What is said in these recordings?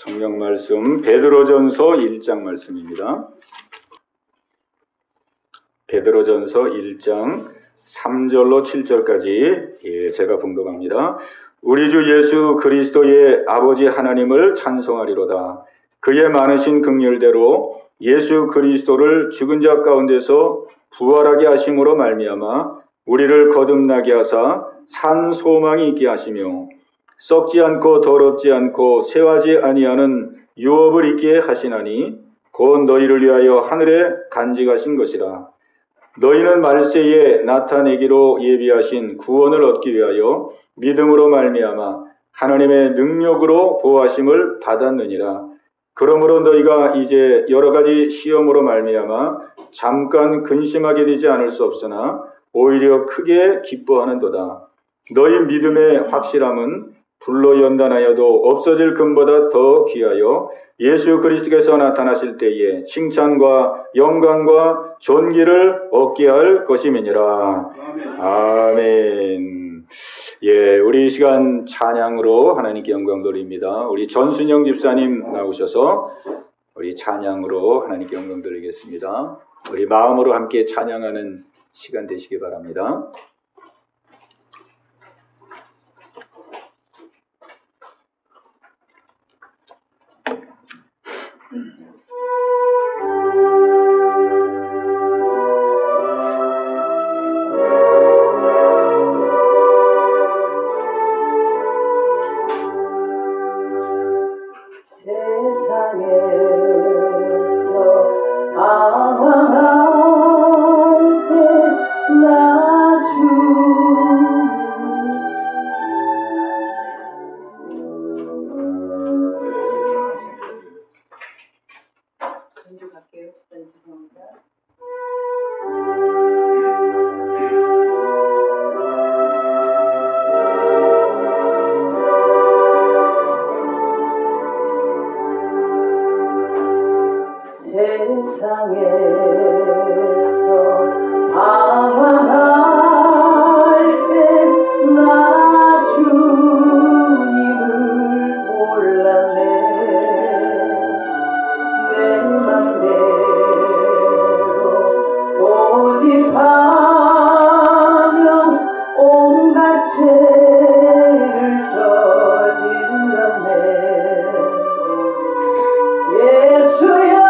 성경 말씀 베드로전서 1장 말씀입니다. 베드로전서 1장 3절로 7절까지 제가 봉독합니다. 우리 주 예수 그리스도의 아버지 하나님을 찬송하리로다. 그의 많으신 긍휼대로 예수 그리스도를 죽은 자 가운데서 부활하게 하심으로 말미암아 우리를 거듭나게 하사 산 소망이 있게 하시며 썩지 않고 더럽지 않고 쇠하지 아니하는 유업을 있게 하시나니 곧 너희를 위하여 하늘에 간직하신 것이라. 너희는 말세에 나타내기로 예비하신 구원을 얻기 위하여 믿음으로 말미암아 하나님의 능력으로 보호하심을 받았느니라. 그러므로 너희가 이제 여러 가지 시험으로 말미암아 잠깐 근심하게 되지 않을 수 없으나 오히려 크게 기뻐하는도다. 너희 믿음의 확실함은 불로 연단하여도 없어질 금보다 더 귀하여 예수 그리스도께서 나타나실 때에 칭찬과 영광과 존귀를 얻게 할 것임이니라. 아멘. 우리 이 시간 찬양으로 하나님께 영광 돌립니다. 우리 전순영 집사님 나오셔서 우리 찬양으로 하나님께 영광 돌리겠습니다. 우리 마음으로 함께 찬양하는 시간 되시기 바랍니다. 예수여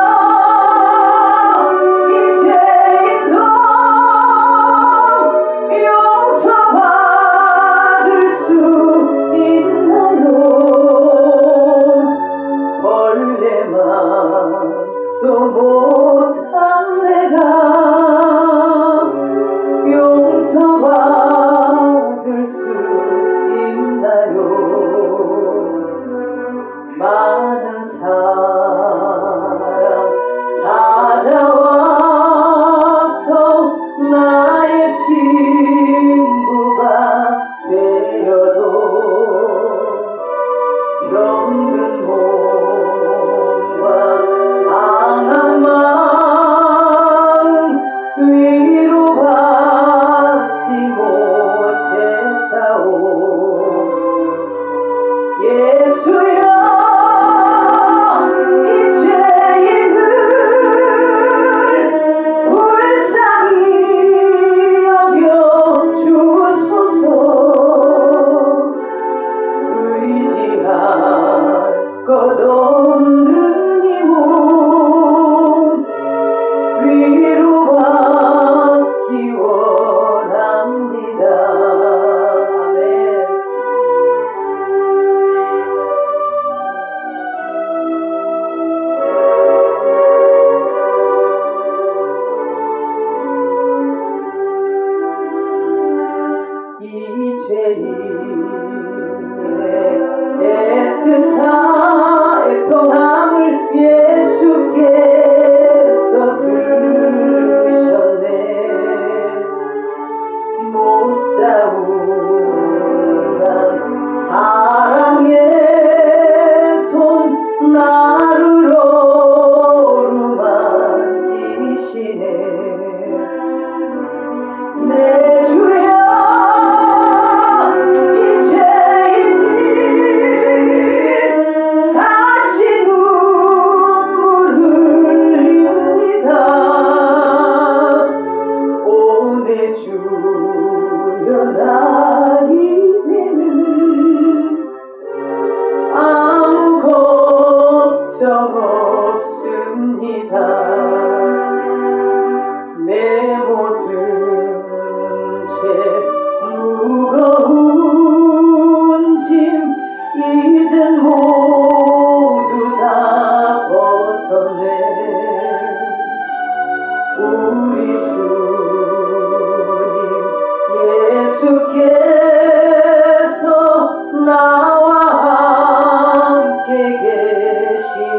걱정 없습니다. 내 모든 죄 무거운 짐 이젠 모두 다 벗었네. 우리 주님 예수께서 나와 함께 계신다오.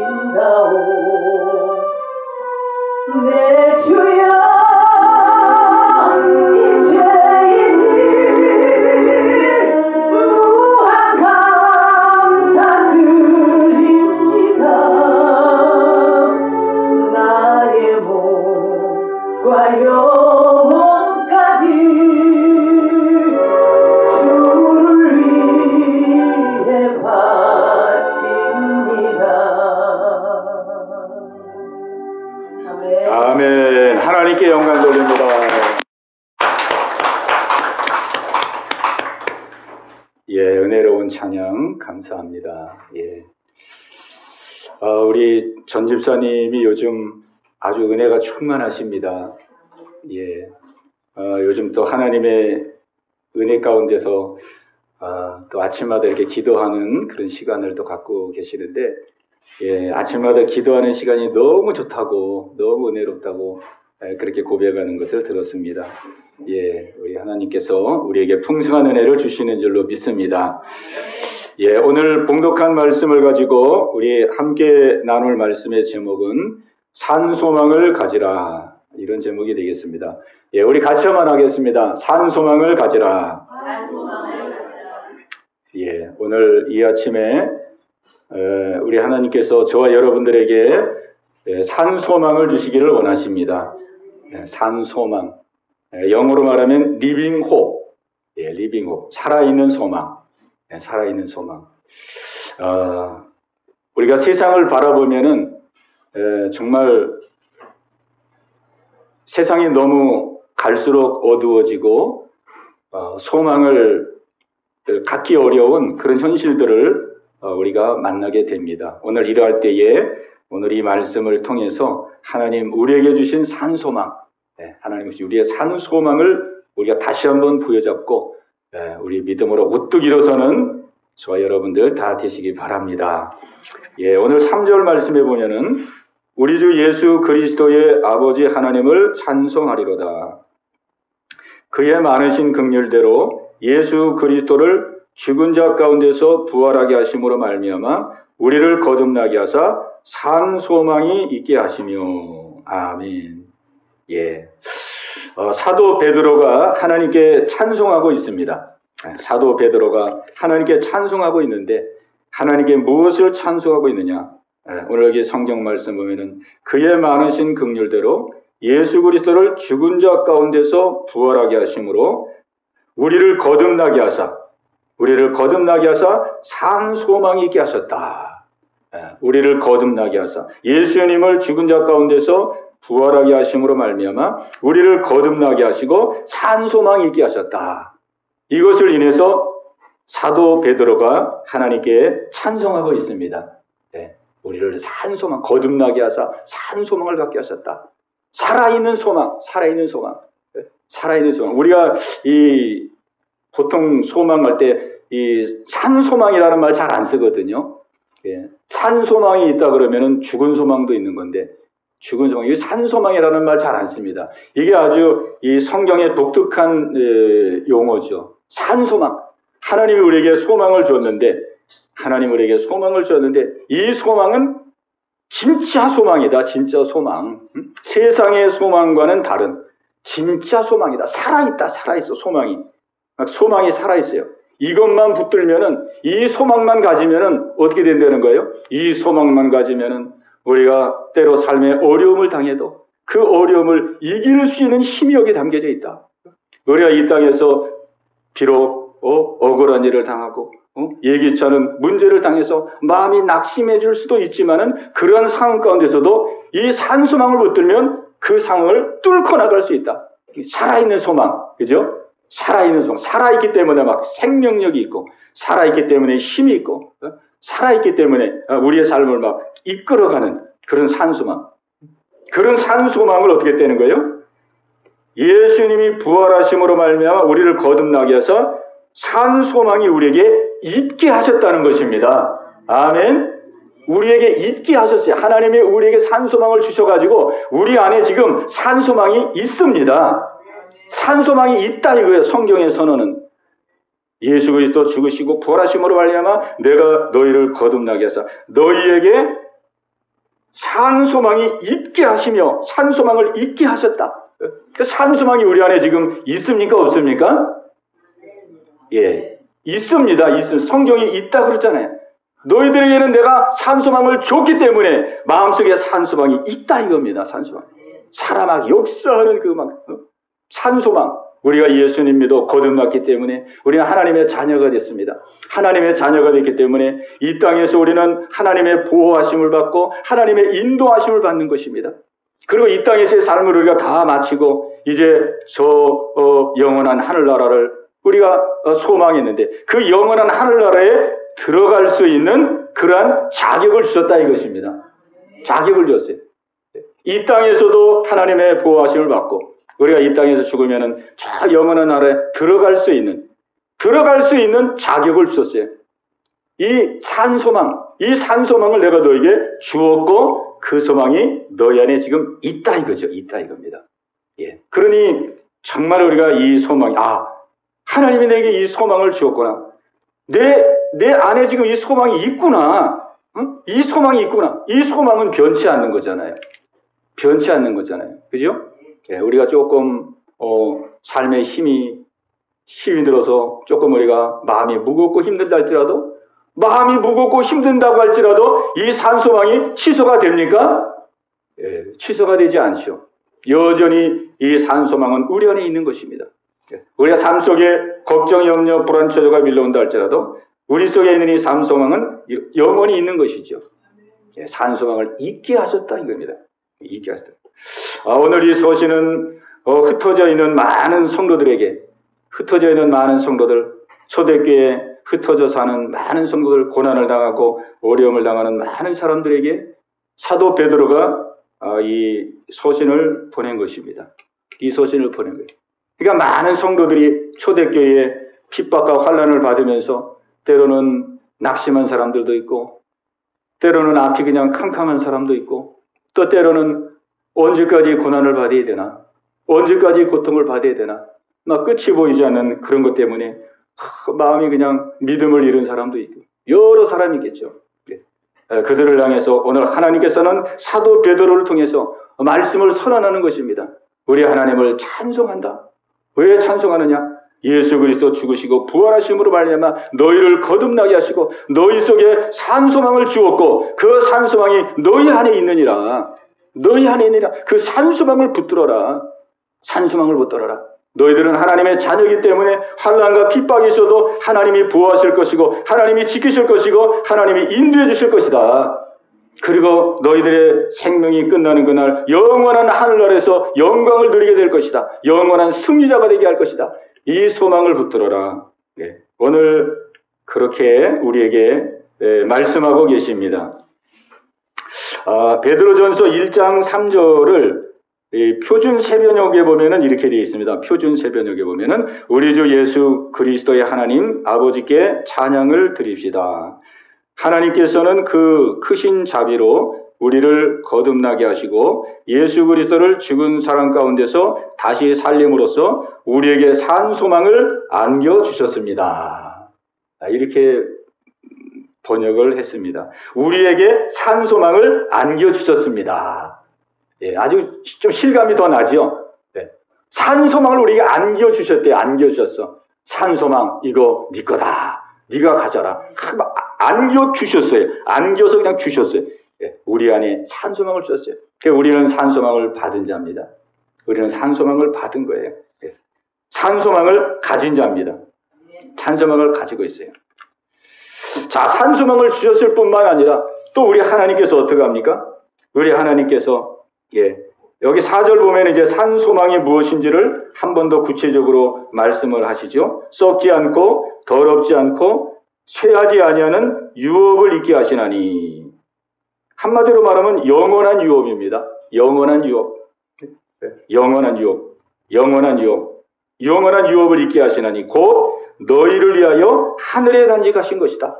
내 주여 이제이니 무한 감사드립니다. 나의 몸과 영혼까지 주를 위해 바칩니다. 아멘. 아멘. 하나님께 영광 돌립니다. 예, 은혜로운 찬양 감사합니다. 예. 우리 전 집사님이 요즘 아주 은혜가 충만하십니다. 예. 요즘 또 하나님의 은혜 가운데서 또 아침마다 이렇게 기도하는 그런 시간을 또 갖고 계시는데, 예, 아침마다 기도하는 시간이 너무 좋다고, 너무 은혜롭다고 그렇게 고백하는 것을 들었습니다. 예, 우리 하나님께서 우리에게 풍성한 은혜를 주시는 줄로 믿습니다. 예, 오늘 봉독한 말씀을 가지고 우리 함께 나눌 말씀의 제목은 산소망을 가지라, 이런 제목이 되겠습니다. 예, 우리 같이 한번 하겠습니다. 산소망을 가지라. 예, 오늘 이 아침에 우리 하나님께서 저와 여러분들에게 산소망을 주시기를 원하십니다. 산소망, 영어로 말하면 living hope, living hope, 살아있는 소망, 살아있는 소망. 우리가 세상을 바라보면은 정말 세상이 너무 갈수록 어두워지고 소망을 갖기 어려운 그런 현실들을 우리가 만나게 됩니다. 오늘 이러할 때에 오늘 이 말씀을 통해서 하나님 우리에게 주신 산소망, 하나님 우리의 산소망을 우리가 다시 한번 부여잡고 우리 믿음으로 우뚝 일어서는 저와 여러분들 다 되시기 바랍니다. 예, 오늘 3절 말씀에 보면은 우리 주 예수 그리스도의 아버지 하나님을 찬송하리로다. 그의 많으신 긍휼대로 예수 그리스도를 죽은 자 가운데서 부활하게 하심으로 말미암아 우리를 거듭나게 하사 산 소망이 있게 하시며. 아멘. 예. 사도 베드로가 하나님께 찬송하고 있습니다. 사도 베드로가 하나님께 찬송하고 있는데 하나님께 무엇을 찬송하고 있느냐? 오늘 여기 성경 말씀 보면은 그의 많으신 긍휼대로 예수 그리스도를 죽은 자 가운데서 부활하게 하심으로 우리를 거듭나게 하사 산 소망이 있게 하셨다. 우리를 거듭나게 하사 예수님을 죽은 자 가운데서 부활하게 하심으로 말미암아 우리를 거듭나게 하시고 산 소망이 있게 하셨다. 이것을 인해서 사도 베드로가 하나님께 찬송하고 있습니다. 우리를 산 소망, 거듭나게 하사 산 소망을 갖게 하셨다. 살아있는 소망. 우리가 보통 소망할 때 산 소망이라는 말 잘 안 쓰거든요. 산 소망이 있다 그러면은 죽은 소망도 있는 건데, 죽은 소망, 이 산 소망이라는 말 잘 안 씁니다. 이게 아주 이 성경의 독특한 용어죠. 산 소망. 하나님이 우리에게 소망을 줬는데, 이 소망은 진짜 소망이다. 진짜 소망. 세상의 소망과는 다른 진짜 소망이다. 살아있어. 소망이 살아있어요. 이것만 붙들면은, 이 소망만 가지면은 어떻게 된다는 거예요? 이 소망만 가지면은 우리가 때로 삶의 어려움을 당해도 그 어려움을 이길 수 있는 힘이 여기 담겨져 있다. 우리가 이 땅에서 비록 억울한 일을 당하고 예기치 않은 문제를 당해서 마음이 낙심해질 수도 있지만은 그러한 상황 가운데서도 이 산소망을 붙들면 그 상황을 뚫고 나갈 수 있다. 살아있는 소망, 그죠? 살아있는 소망, 살아있기 때문에 막 생명력이 있고, 살아있기 때문에 힘이 있고, 살아있기 때문에 우리의 삶을 막 이끌어가는 그런 산소망. 그런 산소망을 어떻게 떼는 거예요? 예수님이 부활하심으로 말미암아 우리를 거듭나게 해서 산소망이 우리에게 있게 하셨다는 것입니다. 아멘. 우리에게 있게 하셨어요. 하나님이 우리에게 산소망을 주셔가지고 우리 안에 지금 산소망이 있습니다. 산소망이 있다 이거예요. 성경의 선언은. 예수 그리스도 죽으시고 부활하심으로 말미암아 내가 너희를 거듭나게 해서 너희에게 산소망이 있게 하시며 산소망을 있게 하셨다. 그 산소망이 우리 안에 지금 있습니까? 없습니까? 예, 있습니다. 성경이 있다 그러잖아요. 너희들에게는 내가 산소망을 줬기 때문에 마음속에 산소망이 있다 이겁니다. 산소망. 사람하고 역사하는 그 산소망. 우리가 예수님 믿어 거듭났기 때문에 우리는 하나님의 자녀가 됐습니다. 하나님의 자녀가 됐기 때문에 이 땅에서 우리는 하나님의 보호하심을 받고 하나님의 인도하심을 받는 것입니다. 그리고 이 땅에서의 삶을 우리가 다 마치고 이제 저 영원한 하늘나라를 우리가 소망했는데 그 영원한 하늘나라에 들어갈 수 있는 그러한 자격을 주셨다 이것입니다. 자격을 줬어요. 이 땅에서도 하나님의 보호하심을 받고 우리가 이 땅에서 죽으면은 저 영원한 나라에 들어갈 수 있는 자격을 주셨어요. 이 산소망을 내가 너에게 주었고 그 소망이 너희 안에 지금 있다 이거죠. 있다 이겁니다. 예. 그러니 정말 우리가 이 소망이 하나님이 내게 이 소망을 주었구나. 내 안에 지금 이 소망이 있구나. 응? 이 소망이 있구나. 이 소망은 변치 않는 거잖아요. 변치 않는 거잖아요. 그죠? 예, 우리가 조금 삶에 힘이 들어서 조금 우리가 마음이 무겁고 힘들다 할지라도 마음이 무겁고 힘든다고 할지라도 이 산소망이 취소가 됩니까? 예, 취소가 되지 않죠. 여전히 이 산소망은 우리 안에 있는 것입니다. 예, 우리가 삶 속에 걱정, 염려, 불안, 초조가 밀려온다 할지라도 우리 속에 있는 이 산소망은 영원히 있는 것이죠. 예, 산소망을 잊게 하셨다 이겁니다. 잊게 하셨다. 오늘 이 서신은 흩어져 있는 많은 성도들에게 초대교회에 흩어져 사는 많은 성도들, 고난을 당하고 어려움을 당하는 많은 사람들에게 사도 베드로가 이 서신을 보낸 것입니다. 이 서신을 보낸 거예요. 그러니까 많은 성도들이 초대교회에 핍박과 환난을 받으면서 때로는 낙심한 사람들도 있고 때로는 앞이 그냥 캄캄한 사람도 있고 또 때로는 언제까지 고난을 받아야 되나? 언제까지 고통을 받아야 되나? 막 끝이 보이지 않는 그런 것 때문에 마음이 그냥 믿음을 잃은 사람도 있고 여러 사람이겠죠. 그들을 향해서 오늘 하나님께서는 사도 베드로를 통해서 말씀을 선언하는 것입니다. 우리 하나님을 찬송한다. 왜 찬송하느냐? 예수 그리스도 죽으시고 부활하심으로 말미암아 너희를 거듭나게 하시고 너희 속에 산소망을 주었고 그 산소망이 너희 안에 있느니라. 너희 안에 있느니라. 그 산소망을 붙들어라. 산소망을 붙들어라. 너희들은 하나님의 자녀이기 때문에 환난과 핍박이 있어도 하나님이 보호하실 것이고 하나님이 지키실 것이고 하나님이 인도해 주실 것이다. 그리고 너희들의 생명이 끝나는 그날 영원한 하늘나라에서 영광을 누리게 될 것이다. 영원한 승리자가 되게 할 것이다. 이 소망을 붙들어라. 네. 오늘 그렇게 우리에게 말씀하고 계십니다. 베드로전서 1장 3절을 표준 세변역에 보면은 이렇게 되어 있습니다. 표준 세변역에 보면은 우리 주 예수 그리스도의 하나님 아버지께 찬양을 드립시다. 하나님께서는 그 크신 자비로 우리를 거듭나게 하시고 예수 그리스도를 죽은 사람 가운데서 다시 살림으로써 우리에게 산 소망을 안겨주셨습니다. 이렇게 번역을 했습니다. 우리에게 산 소망을 안겨주셨습니다. 예, 아주 좀 실감이 더 나죠? 네. 산 소망을 우리에게 안겨주셨대요. 안겨주셨어. 산 소망 이거 네 거다. 네가 가져라. 안겨주셨어요. 안겨서 그냥 주셨어요. 예, 우리 안에 산 소망을 주셨어요. 우리는 산 소망을 받은 자입니다. 우리는 산 소망을 받은 거예요. 예. 산 소망을 가진 자입니다. 산 소망을 가지고 있어요. 자, 산 소망을 주셨을 뿐만 아니라 또 우리 하나님께서 어떻게 합니까? 우리 하나님께서 여기 4절 보면 이제 산 소망이 무엇인지를 한 번 더 구체적으로 말씀을 하시죠. 썩지 않고 더럽지 않고 쇠하지 아니하는 유업을 있게 하시나니 한마디로 말하면 영원한 유업입니다. 영원한 유업. 영원한 유업. 영원한 유업. 영원한 유업을 있게 하시나니 곧 너희를 위하여 하늘에 간직하신 것이다.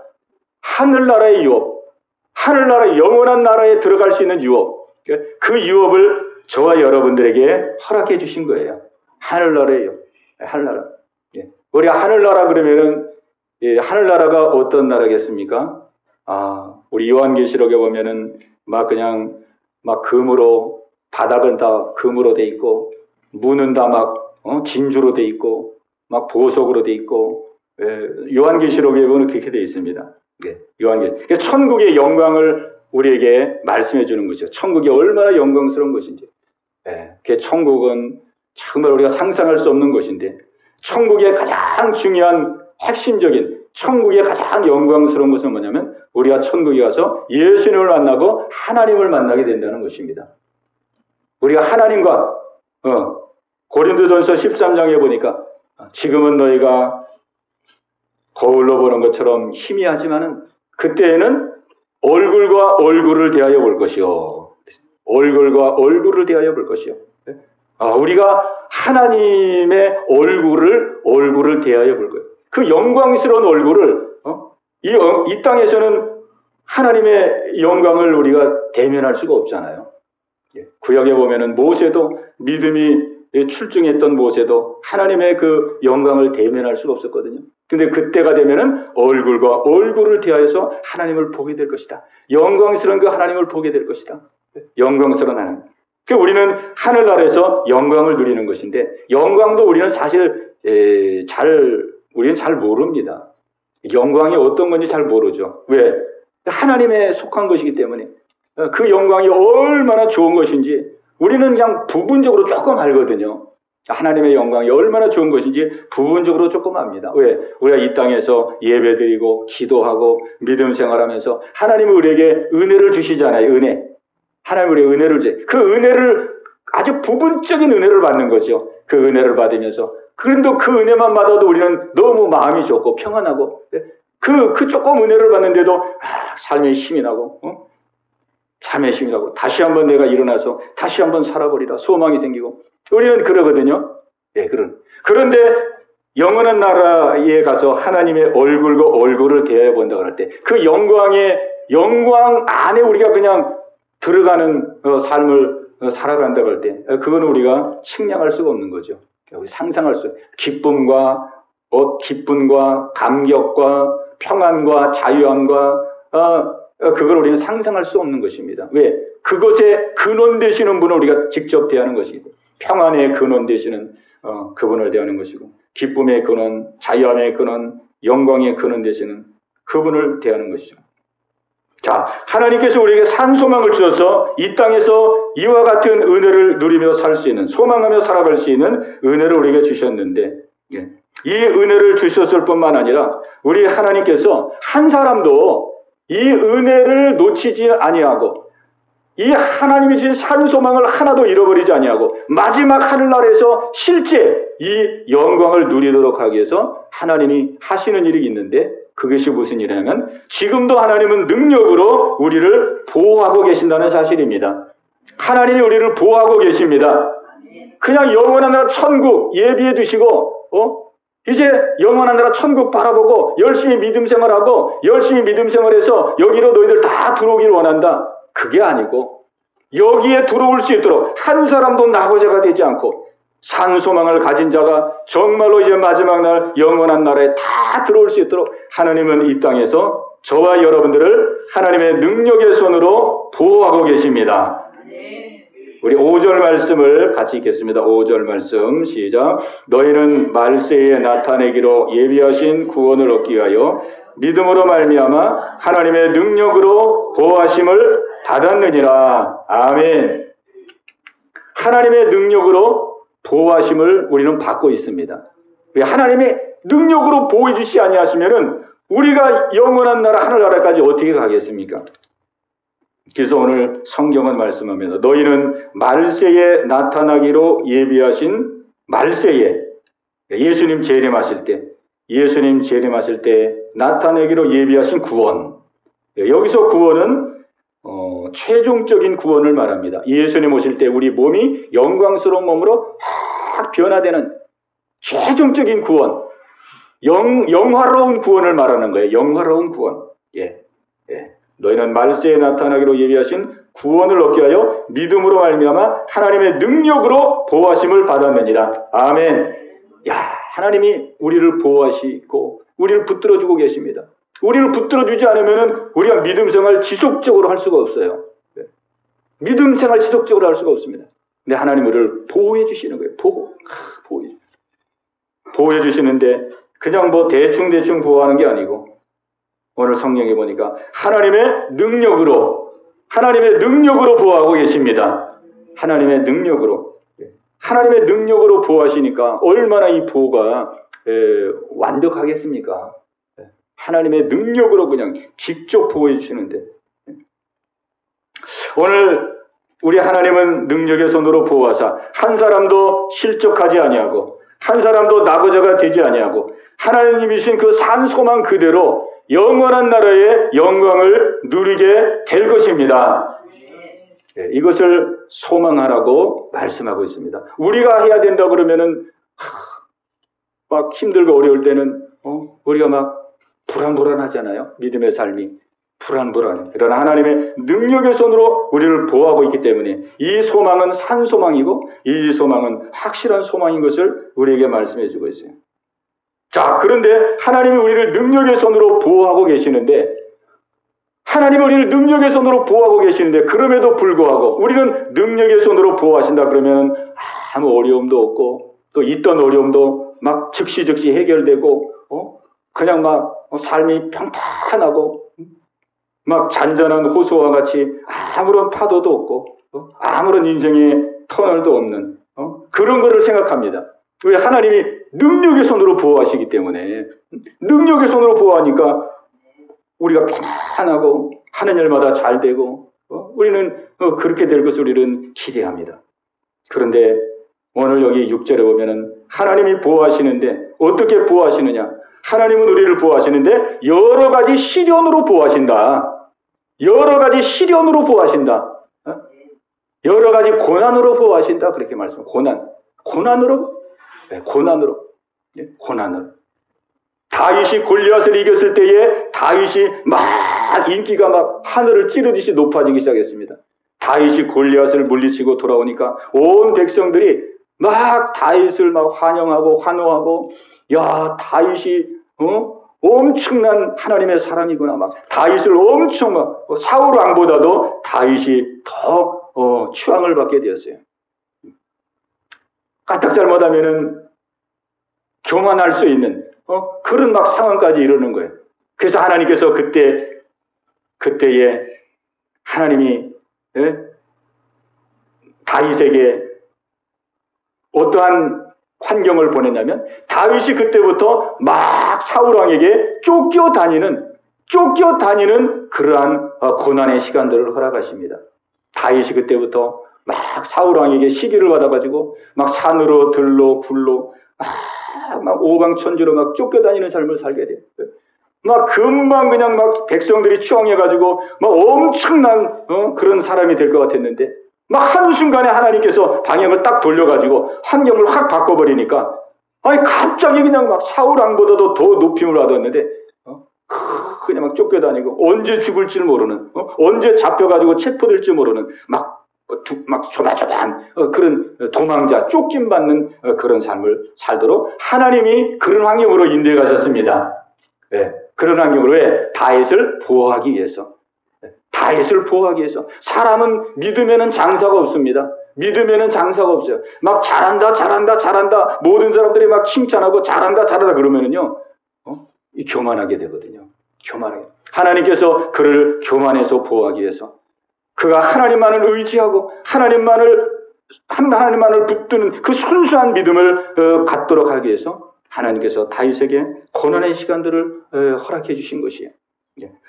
하늘나라의 유업. 하늘나라 영원한 나라에 들어갈 수 있는 유업. 그 유업을 저와 여러분들에게 허락해 주신 거예요. 하늘나라예요. 하늘나라. 우리 하늘나라 그러면은 하늘나라가 어떤 나라겠습니까? 우리 요한계시록에 보면은 막 그냥 막 금으로 바닥은 다 금으로 돼 있고 문은 다 막 진주로 돼 있고 막 보석으로 돼 있고 요한계시록에 보면 그렇게 돼 있습니다. 요한계시록. 천국의 영광을 우리에게 말씀해 주는 거죠. 천국이 얼마나 영광스러운 것인지. 그 천국은 정말 우리가 상상할 수 없는 것인데 천국의 가장 중요한 핵심적인 천국의 가장 영광스러운 것은 뭐냐면 우리가 천국에 가서 예수님을 만나고 하나님을 만나게 된다는 것입니다. 우리가 하나님과 고린도전서 13장에 보니까 지금은 너희가 거울로 보는 것처럼 희미하지만은 그때에는 얼굴과 얼굴을 대하여 볼 것이요. 얼굴과 얼굴을 대하여 볼 것이요. 우리가 하나님의 얼굴을 대하여 볼 거예요. 그 영광스러운 얼굴을 이 땅에서는 하나님의 영광을 우리가 대면할 수가 없잖아요. 구약에 보면은 모세도 믿음이 출중했던 모세도 하나님의 그 영광을 대면할 수가 없었거든요. 근데 그때가 되면은 얼굴과 얼굴을 대하여서 하나님을 보게 될 것이다. 영광스러운 그 하나님을 보게 될 것이다. 영광스러운 하나님. 우리는 하늘나라에서 영광을 누리는 것인데 영광도 우리는 사실 우리는 잘 모릅니다. 영광이 어떤 건지 잘 모르죠. 왜? 하나님에 속한 것이기 때문에 그 영광이 얼마나 좋은 것인지 우리는 그냥 부분적으로 조금 알거든요. 하나님의 영광이 얼마나 좋은 것인지 부분적으로 조금 압니다. 왜? 우리가 이 땅에서 예배드리고 기도하고 믿음 생활하면서 하나님은 우리에게 은혜를 주시잖아요. 은혜. 하나님 우리에게 은혜를 주세요. 그 은혜를 아주 부분적인 은혜를 받는 거죠. 그 은혜를 받으면서 그런데 그 은혜만 받아도 우리는 너무 마음이 좋고 평안하고 그 조금 은혜를 받는데도 삶에 힘이 나고 삶에 힘이 나고 다시 한번 내가 일어나서 다시 한번 살아버리라 소망이 생기고 우리는 그러거든요. 그런데 영원한 나라에 가서 하나님의 얼굴과 얼굴을 대하여 본다 그럴 때 그 영광 안에 우리가 그냥 들어가는 삶을 살아간다고 할 때 그거는 우리가 측량할 수가 없는 거죠. 상상할 수 기쁨과 감격과 평안과 자유함과 그걸 우리는 상상할 수 없는 것입니다. 왜? 그것의 근원 되시는 분을 우리가 직접 대하는 것이고 평안의 근원 되시는 그분을 대하는 것이고 기쁨의 근원, 자유함의 근원, 영광의 근원 되시는 그분을 대하는 것이죠. 자, 하나님께서 우리에게 산 소망을 주셔서 이 땅에서 이와 같은 은혜를 누리며 살 수 있는 소망하며 살아갈 수 있는 은혜를 우리에게 주셨는데 이 은혜를 주셨을 뿐만 아니라 우리 하나님께서 한 사람도 이 은혜를 놓치지 아니하고 이 하나님이 주신 산 소망을 하나도 잃어버리지 아니하고 마지막 하늘나라에서 실제 이 영광을 누리도록 하기 위해서 하나님이 하시는 일이 있는데 그것이 무슨 일이냐면 지금도 하나님은 능력으로 우리를 보호하고 계신다는 사실입니다. 하나님이 우리를 보호하고 계십니다. 그냥 영원한 나라 천국 예비해 두시고 이제 영원한 나라 천국 바라보고 열심히 믿음 생활하고 열심히 믿음 생활해서 여기로 너희들 다 들어오길 원한다. 그게 아니고 여기에 들어올 수 있도록 한 사람도 낙오자가 되지 않고 산 소망을 가진 자가 정말로 이제 마지막 날 영원한 나라에 다 들어올 수 있도록 하나님은 이 땅에서 저와 여러분들을 하나님의 능력의 손으로 보호하고 계십니다. 우리 5절 말씀을 같이 읽겠습니다. 5절 말씀 시작. 너희는 말세에 나타내기로 예비하신 구원을 얻기 위하여 믿음으로 말미암아 하나님의 능력으로 보호하심을 받았느니라. 아멘. 하나님의 능력으로 보호하심을 우리는 받고 있습니다. 하나님의 능력으로 보호해 주시지 아니하시면은 우리가 영원한 나라 하늘나라까지 어떻게 가겠습니까? 그래서 오늘 성경은 말씀합니다. 너희는 말세에 나타나기로 예비하신 말세에 예수님 재림하실 때 나타내기로 예비하신 구원. 여기서 구원은 최종적인 구원을 말합니다. 예수님 오실 때 우리 몸이 영광스러운 몸으로 확 변화되는 최종적인 구원, 영화로운 구원을 말하는 거예요. 영화로운 구원. 너희는 말세에 나타나기로 예비하신 구원을 얻게 하여 믿음으로 말미암아 하나님의 능력으로 보호하심을 받았느니라. 아멘. 하나님이 우리를 보호하시고 우리를 붙들어주고 계십니다. 우리를 붙들어주지 않으면 우리가 믿음 생활 지속적으로 할 수가 없어요. 믿음 생활 지속적으로 할 수가 없습니다. 근데 하나님 우리를 보호해 주시는 거예요. 보호해 주시는데 그냥 뭐 대충 보호하는 게 아니고 오늘 성경에 보니까 하나님의 능력으로 보호하고 계십니다. 하나님의 능력으로 보호하시니까 얼마나 이 보호가 완벽하겠습니까? 하나님의 능력으로 그냥 직접 보호해 주시는데 오늘 우리 하나님은 능력의 손으로 보호하사 한 사람도 실족하지 아니하고 한 사람도 나고자가 되지 아니하고 하나님이신 그 산 소망 그대로 영원한 나라의 영광을 누리게 될 것입니다. 이것을 소망하라고 말씀하고 있습니다. 우리가 해야 된다 그러면은 막 힘들고 어려울 때는 우리가 막 불안하잖아요. 믿음의 삶이 불안해. 그러나 하나님의 능력의 손으로 우리를 보호하고 있기 때문에 이 소망은 산 소망이고 이 소망은 확실한 소망인 것을 우리에게 말씀해 주고 있어요. 자, 그런데 하나님이 우리를 능력의 손으로 보호하고 계시는데 그럼에도 불구하고 우리는 능력의 손으로 보호하신다 그러면 아무 어려움도 없고 또 있던 어려움도 막 즉시 해결되고 그냥 막 삶이 평탄하고 막 잔잔한 호수와 같이 아무런 파도도 없고 아무런 인생의 터널도 없는 그런 거를 생각합니다. 왜? 하나님이 능력의 손으로 보호하시기 때문에 능력의 손으로 보호하니까 우리가 편안하고 하는 일마다 잘 되고 우리는 그렇게 될 것을 우리는 기대합니다. 그런데 오늘 여기 6절에 보면은 하나님이 보호하시는데 어떻게 보호하시느냐? 하나님은 우리를 보호하시는데 여러 가지 시련으로 보호하신다. 여러 가지 고난으로 보호하신다. 그렇게 말씀합니다. 고난으로. 다윗이 골리앗을 이겼을 때에 다윗이 막 인기가 막 하늘을 찌르듯이 높아지기 시작했습니다. 다윗이 골리앗을 물리치고 돌아오니까 온 백성들이 막 다윗을 막 환영하고 환호하고 다윗이 엄청난 하나님의 사람이구나. 막 다윗을 엄청 막 사울 왕보다도 다윗이 더 추앙을 받게 되었어요. 까딱 잘못하면은 교만할 수 있는 그런 막 상황까지 이르는 거예요. 그래서 하나님께서 그때에 하나님이 다윗에게 어떠한 환경을 보냈냐면 다윗이 그때부터 막 사울 왕에게 쫓겨 다니는 그러한 고난의 시간들을 허락하십니다. 다윗이 그때부터 막 사울 왕에게 시기를 받아가지고 막 산으로 들로 굴로 막 오방천지로 막 쫓겨다니는 삶을 살게 돼요. 막 금방 그냥 막 백성들이 추앙해가지고 막 엄청난 그런 사람이 될 것 같았는데 막 한순간에 하나님께서 방향을 딱 돌려가지고 환경을 확 바꿔버리니까 갑자기 그냥 막 사울 왕보다도 더 높임을 받았는데 그냥 막 쫓겨다니고 언제 죽을지 모르는 언제 잡혀가지고 체포될지 모르는 막 조마조마한 그런 도망자 쫓김받는 그런 삶을 살도록 하나님이 그런 환경으로 인도해 가셨습니다. 그런 환경으로 왜? 다윗을 보호하기 위해서. 사람은 믿으면은 장사가 없습니다. 믿으면은 장사가 없어요. 막 잘한다 모든 사람들이 막 칭찬하고 잘한다 그러면은요 교만하게 되거든요. 하나님께서 그를 교만해서 보호하기 위해서 그가 하나님만을 의지하고 하나님만을 붙드는 그 순수한 믿음을 갖도록 하기 위해서 하나님께서 다윗에게 고난의 시간들을 허락해 주신 것이에요.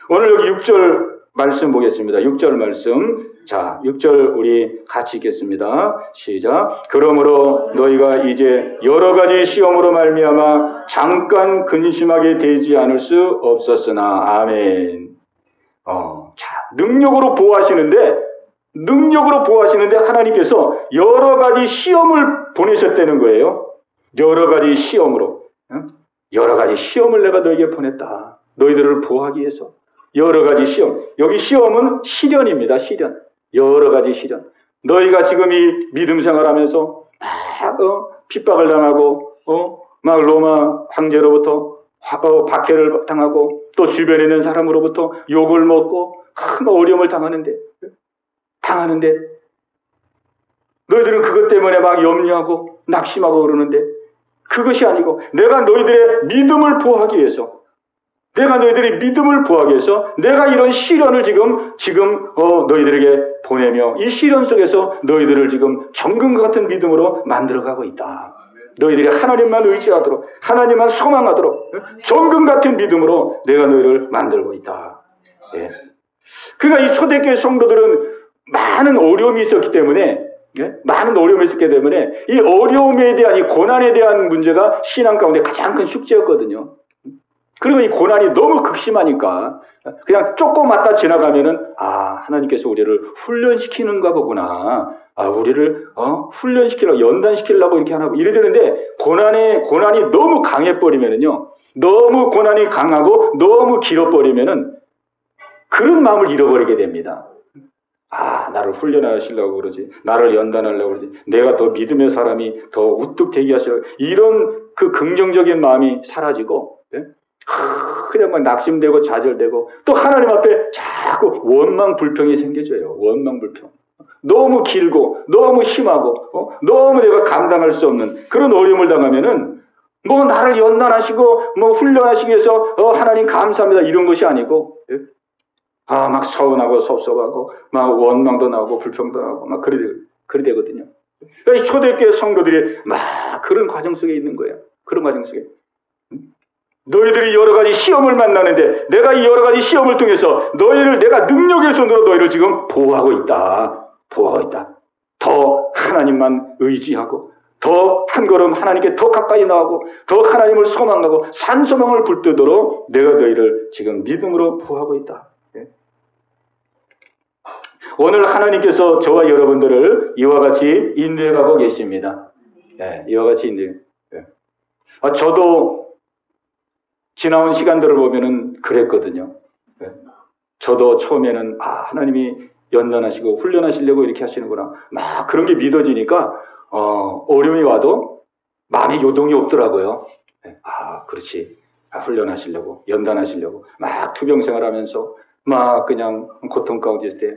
오늘 여기 6절 말씀 보겠습니다. 6절 말씀. 자, 6절 우리 같이 읽겠습니다. 시작. 그러므로 너희가 이제 여러 가지 시험으로 말미암아 잠깐 근심하게 되지 않을 수 없었으나. 아멘. 자, 능력으로 보호하시는데 하나님께서 여러 가지 시험을 보내셨다는 거예요. 여러 가지 시험으로. 여러 가지 시험을 내가 너에게 보냈다. 너희들을 보호하기 위해서. 여러 가지 시험. 여기 시험은 시련입니다. 시련. 여러 가지 시련. 너희가 지금 이 믿음 생활하면서 막 핍박을 당하고 막 로마 황제로부터 박해를 당하고 또 주변에 있는 사람으로부터 욕을 먹고 큰 어려움을 당하는데 너희들은 그것 때문에 막 염려하고 낙심하고 그러는데 그것이 아니고 내가 너희들의 믿음을 보호하기 위해서 내가 이런 시련을 지금 너희들에게 보내며 이 시련 속에서 너희들을 지금 정금 같은 믿음으로 만들어가고 있다. 너희들이 하나님만 의지하도록 하나님만 소망하도록 정금 같은 믿음으로 내가 너희를 만들고 있다. 예. 그러니까 이 초대교회 성도들은 많은 어려움이 있었기 때문에 이 어려움에 대한 이 고난에 대한 문제가 신앙 가운데 가장 큰 숙제였거든요. 그리고 이 고난이 너무 극심하니까 그냥 조금 왔다 지나가면은 하나님께서 우리를 훈련시키는가 보구나. 우리를 훈련시키려고 연단시키려고 이렇게 하나 이래 되는데 고난이 너무 강해버리면은요. 너무 고난이 강하고 너무 길어버리면은 그런 마음을 잃어버리게 됩니다. 나를 훈련하시려고 그러지. 나를 연단하려고 그러지. 내가 더 믿음의 사람이 더 우뚝 되게 하시려고. 이런 그 긍정적인 마음이 사라지고, 그냥 막 낙심되고 좌절되고, 또 하나님 앞에 자꾸 원망 불평이 생겨져요. 원망 불평. 너무 길고, 너무 심하고, 너무 내가 감당할 수 없는 그런 어려움을 당하면은, 나를 연단하시고, 훈련하시기 위해서, 하나님 감사합니다. 이런 것이 아니고, 막 서운하고 섭섭하고 막 원망도 나고 불평도 나고 막 그래 되거든요. 그러니까 이 초대교회 성도들이 막 그런 과정 속에 있는 거예요. 그런 과정 속에 너희들이 여러 가지 시험을 만나는데 내가 이 여러 가지 시험을 통해서 너희를 내가 능력의 손으로 너희를 지금 보호하고 있다. 더 하나님만 의지하고 더 한 걸음 하나님께 더 가까이 나가고 더 하나님을 소망하고 산소망을 붙들도록 내가 너희를 지금 믿음으로 보호하고 있다. 오늘 하나님께서 저와 여러분들을 이와 같이 인도해가고 계십니다. 이와 같이 인도해. 저도 지나온 시간들을 보면은 그랬거든요. 저도 처음에는 하나님이 연단하시고 훈련하시려고 이렇게 하시는구나. 막 그런 게 믿어지니까 어려움이 와도 마음이 요동이 없더라고요. 그렇지. 훈련하시려고 연단하시려고 막 투병생활하면서 막 그냥 고통 가운데 있을 때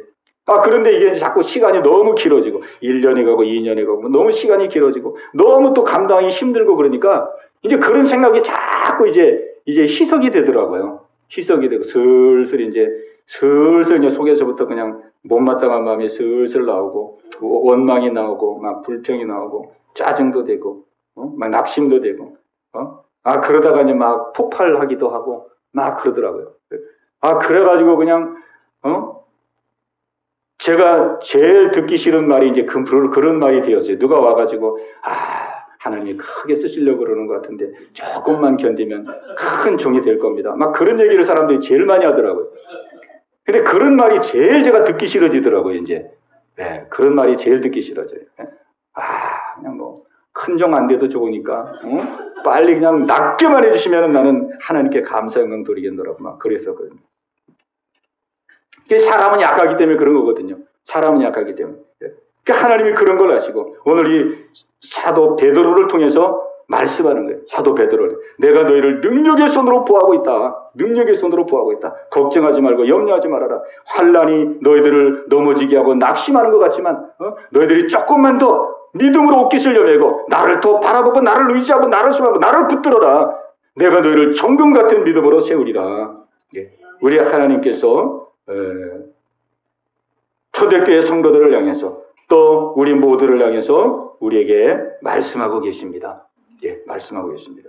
그런데 이게 자꾸 시간이 너무 길어지고 1년이 가고 2년이 가고 너무 시간이 길어지고 너무 또 감당이 힘들고 그러니까 이제 그런 생각이 자꾸 이제 희석이 되더라고요. 희석이 되고 슬슬 이제 속에서부터 그냥 못마땅한 마음이 슬슬 나오고 원망이 나오고 막 불평이 나오고 짜증도 되고 막 낙심도 되고 그러다가 이제 막 폭발하기도 하고 막 그러더라고요. 그래가지고 그냥 제가 제일 듣기 싫은 말이 이제 그런 말이 되었어요. 누가 와가지고 하나님이 크게 쓰시려고 그러는 것 같은데 조금만 견디면 큰 종이 될 겁니다. 막 그런 얘기를 사람들이 제일 많이 하더라고요. 근데 그런 말이 제일 제가 듣기 싫어지더라고요. 이제 그런 말이 제일 듣기 싫어져요. 그냥 큰 종 안 돼도 좋으니까 빨리 그냥 낫게만 해주시면 나는 하나님께 감사 영광 돌리겠노라고 막 그랬었거든요. 사람은 약하기 때문에 그런 거거든요. 사람은 약하기 때문에. 그러니까 하나님이 그런 걸 아시고 오늘 이 사도 베드로를 통해서 말씀하는 거예요. 사도 베드로를. 내가 너희를 능력의 손으로 보호하고 있다. 능력의 손으로 보호하고 있다. 걱정하지 말고 염려하지 말아라. 환난이 너희들을 넘어지게 하고 낙심하는 것 같지만 너희들이 조금만 더 믿음으로 옷깃을 여매고 나를 더 바라보고 나를 의지하고 나를 소망하고 나를 붙들어라. 내가 너희를 정금 같은 믿음으로 세우리라. 우리 하나님께서 초대교회 성도들을 향해서 또 우리 모두를 향해서 우리에게 말씀하고 계십니다. 말씀하고 계십니다.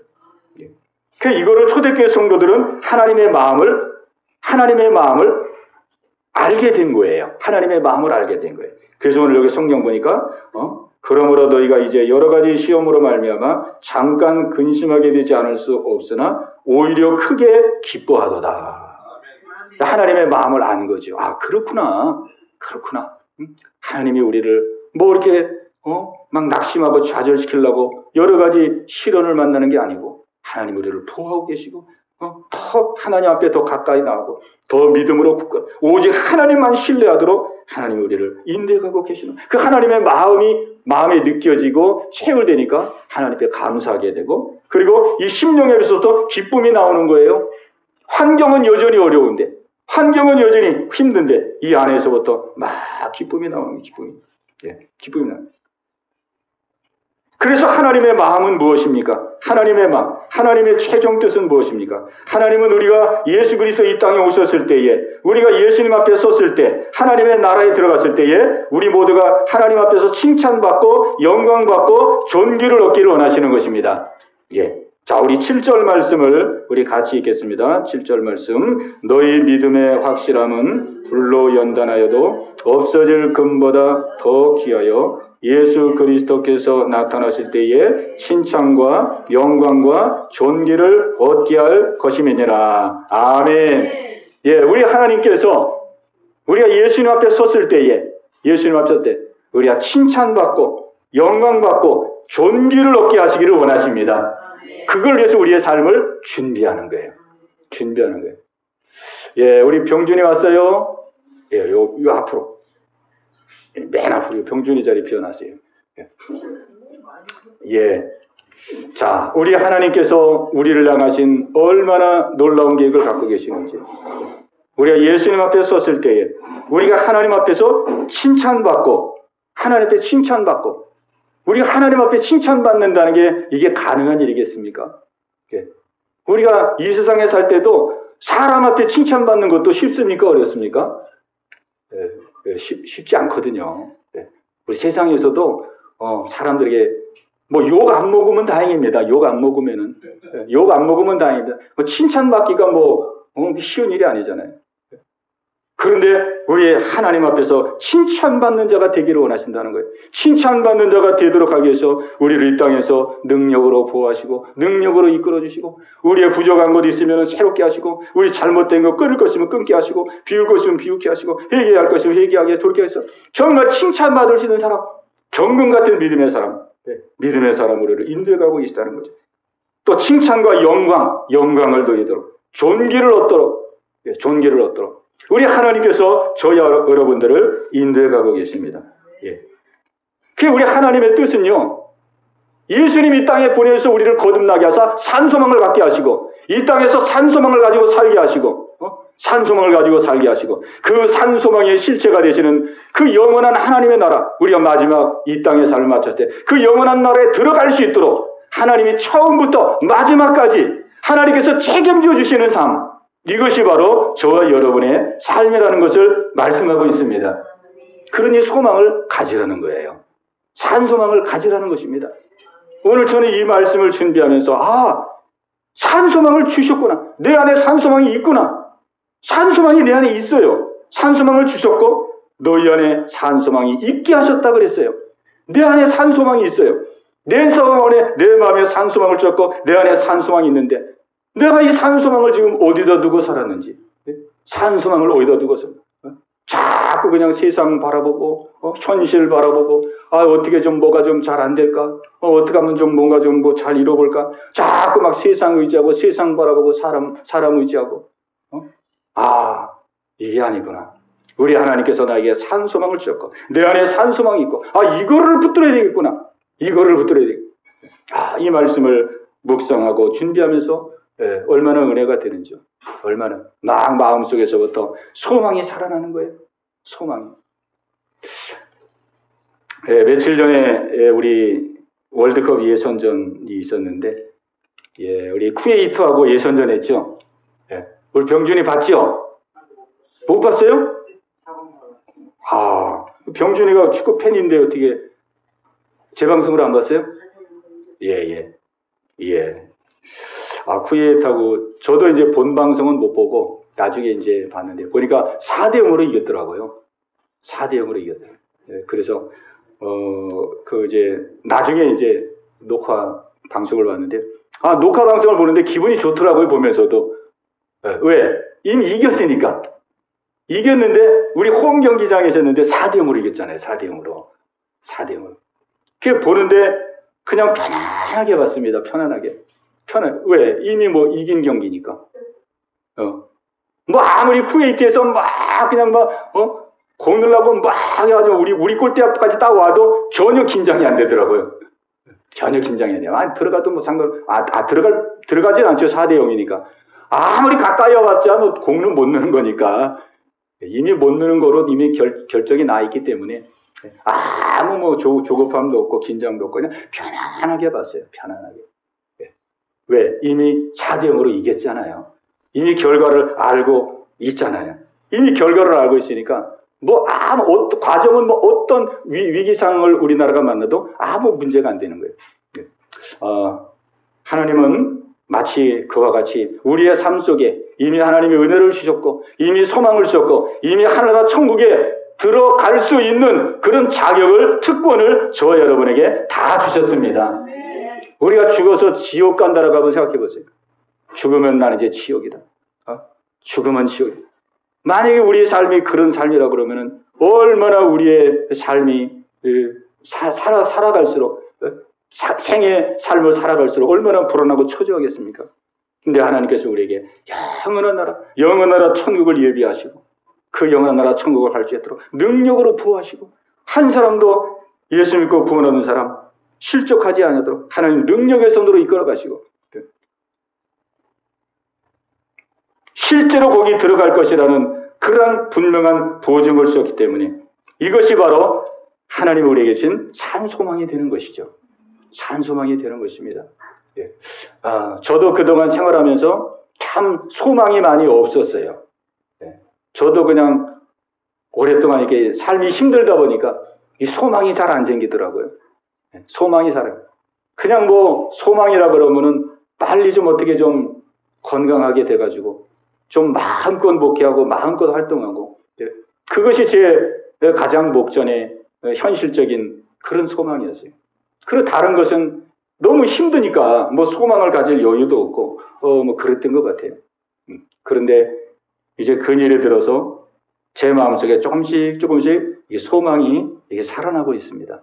이거를 초대교회 성도들은 하나님의 마음을 알게 된 거예요. 하나님의 마음을 알게 된 거예요. 그래서 오늘 여기 성경 보니까 그러므로 너희가 이제 여러 가지 시험으로 말미암아 잠깐 근심하게 되지 않을 수 없으나 오히려 크게 기뻐하도다. 하나님의 마음을 안 거죠. 아, 그렇구나. 하나님이 우리를 뭐 이렇게 막 낙심하고 좌절시키려고 여러 가지 시련을 만나는 게 아니고 하나님 우리를 보호하고 계시고 더 하나님 앞에 더 가까이 나가고 더 믿음으로 굳건 오직 하나님만 신뢰하도록 하나님 우리를 인도해가고 계시는 그 하나님의 마음이 느껴지고 체열되니까 하나님 앞에 감사하게 되고 그리고 이 심령에서도 기쁨이 나오는 거예요. 환경은 여전히 어려운데 환경은 여전히 힘든데 이 안에서부터 막 기쁨이 나오는 기쁨이 나오는. 그래서 하나님의 마음은 무엇입니까? 하나님의 마음, 하나님의 최종 뜻은 무엇입니까? 하나님은 우리가 예수 그리스도 이 땅에 오셨을 때에 우리가 예수님 앞에 섰을 때 하나님의 나라에 들어갔을 때에 우리 모두가 하나님 앞에서 칭찬받고 영광받고 존귀를 얻기를 원하시는 것입니다. 자, 우리 7절 말씀을 우리 같이 읽겠습니다. 7절 말씀. 너희 믿음의 확실함은 불로 연단하여도 없어질 금보다 더 귀하여 예수 그리스도께서 나타나실 때에 칭찬과 영광과 존귀를 얻게 할 것임이니라. 아멘. 우리 하나님께서 우리가 예수님 앞에 섰을 때에 우리가 칭찬받고 영광받고 존귀를 얻게 하시기를 원하십니다. 그걸 위해서 우리의 삶을 준비하는 거예요. 우리 병준이 왔어요. 요 앞으로. 맨 앞으로 병준이 자리 비워놨어요. 자, 우리 하나님께서 우리를 향하신 얼마나 놀라운 계획을 갖고 계시는지. 우리가 예수님 앞에 섰을 때에 우리가 하나님 앞에서 칭찬받고 우리가 하나님 앞에 칭찬받는다는 게 이게 가능한 일이겠습니까? 우리가 이 세상에 살 때도 사람 앞에 칭찬받는 것도 쉽습니까? 어렵습니까? 쉽지 않거든요. 우리 세상에서도 사람들에게 뭐 욕 안 먹으면 다행입니다. 욕 안 먹으면 다행입니다. 칭찬받기가 쉬운 일이 아니잖아요. 그런데 우리 하나님 앞에서 칭찬받는 자가 되기를 원하신다는 거예요. 칭찬받는 자가 되도록 하기 위해서 우리를 이 땅에서 능력으로 보호하시고 능력으로 이끌어주시고 우리의 부족한 것 있으면 새롭게 하시고 우리 잘못된 거 끊을 것이면 끊게 하시고 비울 것이면 비우게 하시고 회개할 것이면 회개하게 돌게 하셔서 정말 칭찬받을 수 있는 사람, 정금 같은 믿음의 사람 우리를 인도해가고 계시다는 거죠. 또 칭찬과 영광을 누리도록 존귀를 얻도록 우리 하나님께서 저희 여러분들을 인도해 가고 계십니다. 그 우리 하나님의 뜻은요. 예수님 이 땅에 보내서 우리를 거듭나게 하사 산소망을 갖게 하시고 이 땅에서 산소망을 가지고 살게 하시고 그 산소망의 실체가 되시는 그 영원한 하나님의 나라 우리가 마지막 이 땅의 삶을 마쳤을 때 그 영원한 나라에 들어갈 수 있도록 하나님이 처음부터 마지막까지 하나님께서 책임져 주시는 삶 이것이 바로 저와 여러분의 삶이라는 것을 말씀하고 있습니다. 그러니 소망을 가지라는 거예요. 산소망을 가지라는 것입니다. 오늘 저는 이 말씀을 준비하면서 산소망을 주셨구나. 내 안에 산소망이 있구나. 산소망이 내 안에 있어요. 산소망을 주셨고 너희 안에 산소망이 있게 하셨다 그랬어요. 내 안에 산소망이 있어요. 내 마음에 산소망을 주셨고 내 안에 산소망이 있는데 내가 이 산소망을 지금 어디다 두고 살았는지, 산소망을 어디다 두고서 자꾸 그냥 세상 바라보고 현실 바라보고 어떻게 좀 뭐가 좀 잘 안 될까, 어떻게 하면 좀 뭔가 좀 뭐 잘 이뤄볼까, 자꾸 막 세상 의지하고 세상 바라보고 사람 의지하고 이게 아니구나. 우리 하나님께서 나에게 산소망을 주셨고 내 안에 산소망이 있고 이거를 붙들어야 되겠구나. 이 말씀을 묵상하고 준비하면서 얼마나 은혜가 되는지요. 얼마나 막 마음속에서부터 소망이 살아나는 거예요. 소망이. 며칠 전에 우리 월드컵 예선전이 있었는데 우리 쿠웨이트하고 예선전 했죠. 우리 병준이 봤죠? 못 봤어요? 병준이가 축구 팬인데 어떻게 제 방송을 안 봤어요? 쿠웨이트하고 저도 이제 본 방송은 못 보고 나중에 이제 봤는데 보니까 4대0으로 이겼더라고요. 4대0으로 이겼더라고요. 그래서 이제 나중에 이제 녹화 방송을 봤는데 녹화 방송을 보는데 기분이 좋더라고요. 보면서도 왜? 이미 이겼으니까. 이겼는데 우리 홈 경기장에서 했는데 4대0으로 이겼잖아요. 4대0으로. 4대0으로. 그게 보는데 그냥 편안하게 봤습니다. 편안하게. 왜? 이미 뭐 이긴 경기니까. 뭐 아무리 쿠웨이트에서 막 그냥 막 공 넣으려고 막 해가지고 우리 골대 앞까지 딱 와도 전혀 긴장이 안 되더라고요. 전혀 긴장이 안 돼요. 들어가도 뭐 들어가진 않죠. 4대0이니까. 아무리 가까이 와봤자 뭐 공은 못 넣는 거니까. 이미 못 넣는 거로 이미 결정이 나 있기 때문에 아무 뭐 조급함도 없고 긴장도 없고 그냥 편안하게 봤어요. 편안하게. 왜? 이미 4대0으로 이겼잖아요. 이미 결과를 알고 있잖아요. 이미 결과를 알고 있으니까 뭐 과정은 뭐 어떤 위기 상황을 우리나라가 만나도 아무 문제가 안 되는 거예요. 하나님은 마치 그와 같이 우리의 삶 속에 이미 하나님이 은혜를 주셨고 이미 소망을 주셨고 이미 하나님 천국에 들어갈 수 있는 그런 자격을 특권을 저와 여러분에게 다 주셨습니다. 우리가 죽어서 지옥 간다라고 한번 생각해 보세요. 죽으면 나는 이제 지옥이다. 죽으면 지옥이다. 만약에 우리의 삶이 그런 삶이라 그러면은 얼마나 우리의 삶이 살아갈수록 생의 삶을 살아갈수록 얼마나 불안하고 초조하겠습니까? 근데 하나님께서 우리에게 영원한 나라 천국을 예비하시고 그 영원한 나라 천국을 할 수 있도록 능력으로 부어하시고 한 사람도 예수 믿고 구원하는 사람 실족하지 않도록 하나님 능력의 손으로 이끌어 가시고 실제로 거기 들어갈 것이라는 그러한 분명한 보증을 썼기 때문에 이것이 바로 하나님이 우리에게 주신 산소망이 되는 것이죠. 산소망이 되는 것입니다. 저도 그동안 생활하면서 참 소망이 많이 없었어요. 저도 그냥 오랫동안 이렇게 삶이 힘들다 보니까 이 소망이 잘 안 생기더라고요. 소망이 그냥 뭐 소망이라 그러면은 빨리 좀 어떻게 좀 건강하게 돼가지고 좀 마음껏 목회하고 마음껏 활동하고 그것이 제 가장 목전의 현실적인 그런 소망이었어요. 그리고 다른 것은 너무 힘드니까 뭐 소망을 가질 여유도 없고 뭐 그랬던 것 같아요. 그런데 이제 근일에 들어서 제 마음속에 조금씩 이 소망이 이게 살아나고 있습니다.